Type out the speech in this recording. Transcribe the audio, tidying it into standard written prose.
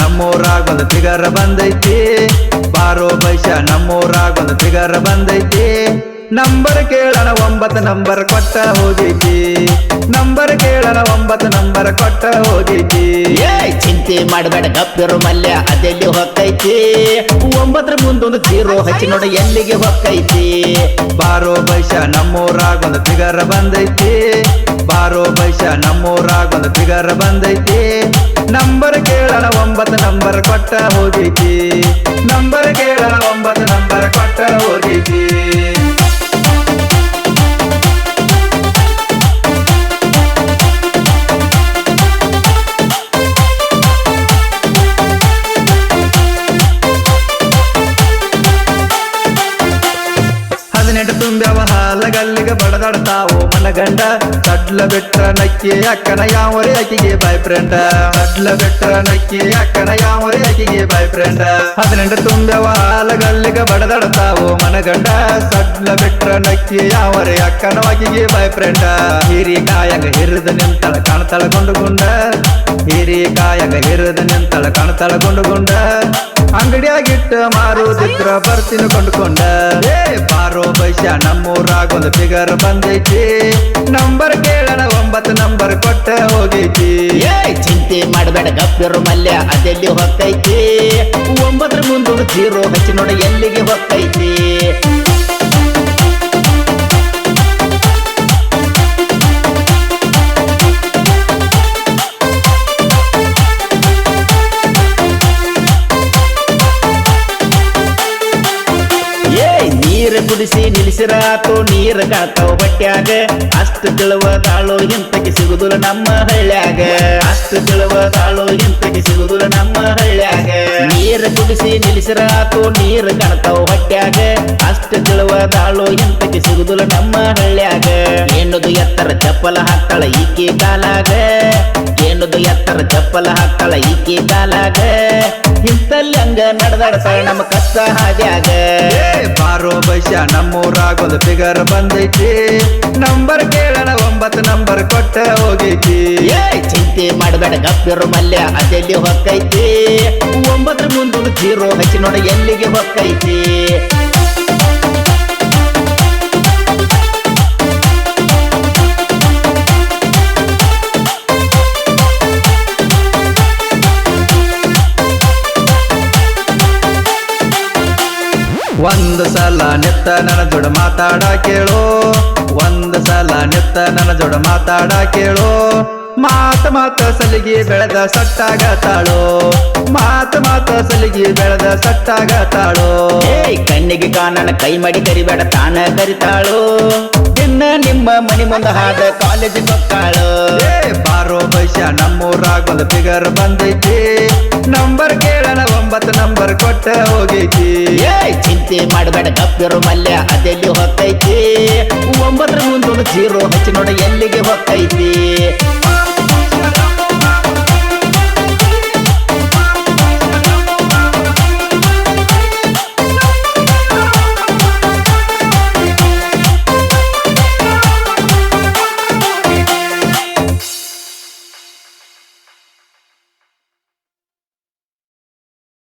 ನಮ್ಮೂರಾಗೊಂದು figure ಬಂದೈತಿ ಬಾರೋ ಬೈಶ ನಮ್ಮೂರಾಗೊಂದು figure ಬಂದೈತಿ ನಂಬರ್ ಕೇಳಣ 9 ನಂಬರ್ ಕೊಟ್ಟ ಹೋಗೈತಿ ನಂಬರ್ ಕೇಳಣ 9 ನಂಬರ್ ಕೊಟ್ಟ ಹೋಗೈತಿ ಚಿಂತೆ ಮಾಡಬೇಡ ಗಪ್ಪಿರು ಮಲ್ಯ ಅದೆಲ್ಲಿ ಹೊಕ್ಕೈತಿ 9 ಮುಂದೊಂದು 0 ಹಚ್ಚಿ ನೋಡ ಎಲ್ಲಿಗೆ ಹೊಕ್ಕೈತಿ ಬಾರೋ ಬೈಶ ನಮ್ಮೂರಾಗೊಂದು ಫಿಗರ್ ಬಂದೈತಿ ಬಾರೋ ಬೈಶ ನಮ್ಮೂರಾಗೊಂದು ಫಿಗರ್ ಬಂದೈತಿ ನಂಬರ್ ಕೇಳಣ 9 ನಂಬರ್ ಕೊಟ್ಟ ಹೋಗೈತಿ ನಂಬರ್ ಕೇಳಣ 9 ನಂಬರ್ ಕೊಟ್ಟ ಹೋಗೈತಿ ತುಂಬ್ಯವ ಹಾಲಗಲ್ಲಿಗೆ ಬಡದಾಡ್ತಾವು ಮನಗಂಡ ಸಡ್ಲ ಬಿಟ್ರ ನಕ್ಕಿ ಅಕ್ಕನ ಯಾವರೇ ಆಕಿಗೆ ಬಾಯ್ ಫ್ರೆಂಡ ಸಡ್ಲ ಬಿಟ್ರ ನಕ್ಕಿ ಅಕ್ಕನ ಯಾವರೇ ಆಕಿಗೆ ಬಾಯ್ ಫ್ರೆಂಡ 18 ತುಂಬ್ಯವ ಹಾಲಗಲ್ಲಿಗೆ ಬಡದಾಡ್ತಾವು ಮನಗಂಡ ಸಡ್ಲ ಬಿಟ್ರ ನಕ್ಕಿ ಯಾವರೇ ಅಕ್ಕನ ಆಕಿಗೆ ಬಾಯ್ ಫ್ರೆಂಡ ಹೀರಿಕಾಯಗ ಹಿರಿದ ನಿಂತಳ ಕಾಣ್ತಳ ಗುಂಡ ಹೀರಿಕಾಯಗ ಹಿರಿದ ನಿಂತಳ ಕಾಣ್ತಳ ಗುಂಡ ಅಂಗಡಿಯಾಗಿಟ್ಟ ಮಾರುದಿದ್ರ ಬರ್ತೀನಿ ಕೊಂಡ್ಕೊಂಡ ಬಾರೋ ಬೈಶ ನಮ್ಮೂರಾಗೊಂದು ಫಿಗರ್ ಬಂದೈತಿ ನಂಬರ್ ಕೇಳಣ 9 ನಂಬರ್ ಕೊಟ್ಟ ಹೋಗೈತಿ ಚಿಂತೆ ಮಾಡಬೇಡ ಗಪ್ಪಿರು ಮಲ್ಯ ಅದೆಲ್ಲಿ ಹೊಕ್ಕೈತಿ 9 ಮುಂದೊಂದು 0 ಹಚ್ಚಿ ನೋಡ ಎಲ್ಲಿಗೆ ಹೊಕ್ಕೈತಿ ನೀರು ಕುಡಿಸಿ ನಿಲ್ಲಿಸಿರಾತು ನೀರು ಕಾತಾವ ಬಟ್ಟ್ಯಾಗ ಅಷ್ಟು ತಿಳುವದಾಳು ಇಂತಕ್ಕೆ ಸಿಗುದಿಲ್ಲ ನಮ್ಮ ಹಳ್ಳ್ಯಾಗ ಅಷ್ಟು ತಿಳುವದಾಳು ಇಂತಕ್ಕೆ ಸಿಗುದಿಲ್ಲ ನಮ್ಮ ಹಳ್ಳ್ಯಾಗ ನೀರು ಕುಡಿಸಿ ನಿಲ್ಲಿಸಿರಾತು ನೀರು ಕಾಣ್ತಾವ ಬಟ್ಟ್ಯಾಗ ಅಷ್ಟು ತಿಳುವದಾಳು ಇಂತಕ್ಕೆ ಸಿಗುದಿಲ್ಲ ನಮ್ಮ ಹಳ್ಳ್ಯಾಗ ಏನದು ಎತ್ತರ ಚಪ್ಪಲ ಹಾಕ್ತಾಳ ಈಕೆ ಕಾಲಾಗ ಏನದು ಎತ್ತರ ಚಪ್ಪಲ ಹಾಕ್ತಾಳ ಈಕೆ ಕಾಲಾಗ ಇಂತಲ್ಲಿ ಹಂಗ ನಡೆದಾಡ್ತಾಳ ನಮ್ಮ ಕಷ್ಟ ಹಾದ್ಯಾಗ ಬಾರೋ ಬೈಶ ನಮ್ಮೂರಾಗೊಂದು ಫಿಗರ್ ಬಂದೈತಿ ನಂಬರ್ ಕೇಳಣ 9 ನಂಬರ್ ಕೊಟ್ಟ ಹೋಗೈತಿ ಚಿಂತೆ ಮಾಡಬೇಡ ಗಪ್ಪಿರು ಮಲ್ಯ ಅದೆಲ್ಲಿ ಹೊಕ್ಕೈತಿ 9 ಮುಂದೊಂದು 0 ಹಚ್ಚಿ ನೋಡ ಎಲ್ಲಿಗೆ ಹೊಕ್ಕೈತಿ ಒಂದು ಸಲ ನಿತ್ತ ನನ್ನ ಜೋಡ ಮಾತಾಡ ಕೇಳೋ ಒಂದು ಸಲ ನಿತ್ತ ನನ್ನ ಜೋಡ ಮಾತಾಡ ಕೇಳೋ ಮಾತ ಸಲಿಗೆ ಬೆಳೆದ ಸಟ್ಟಾಗತಾಳೋ ಮಾತ ಸಲಿಗೆ ಬೆಳೆದ ಸಟ್ಟಾಗತಾಳೋ ಕಣ್ಣಿಗೆ ಕಾಣಣ ಕೈ ಮಾಡಿ ಕರಿಬೇಡ ತಾನ ಕರಿತಾಳು ದಿನ ನಿಮ್ಮ ಮನಿ ಮುಂದ ಹಾದ ಕಾಲೇಜ್ ಮಕ್ಕಳು ಬಾರೋ ಬೈಶ ನಮ್ಮೂರಾಗೊಂದು ಫಿಗರ್ ಬಂದೈತಿ ನಂಬರ್ ಕೇಳಣ 9 ನಂಬರ್ ಕೊಟ್ಟ ಹೋಗೈತಿ ಚಿಂತೆ ಮಾಡಬೇಡ ಗಪ್ಪಿರು ಮಲ್ಯ ಅದೆಲ್ಲಿ ಹೊಕ್ಕೈತಿ 9 ಮುಂದೊಂದು 0 ಹಚ್ಚಿ ನೋಡ ಎಲ್ಲಿಗೆ ಹೊಕ್ಕೈತಿ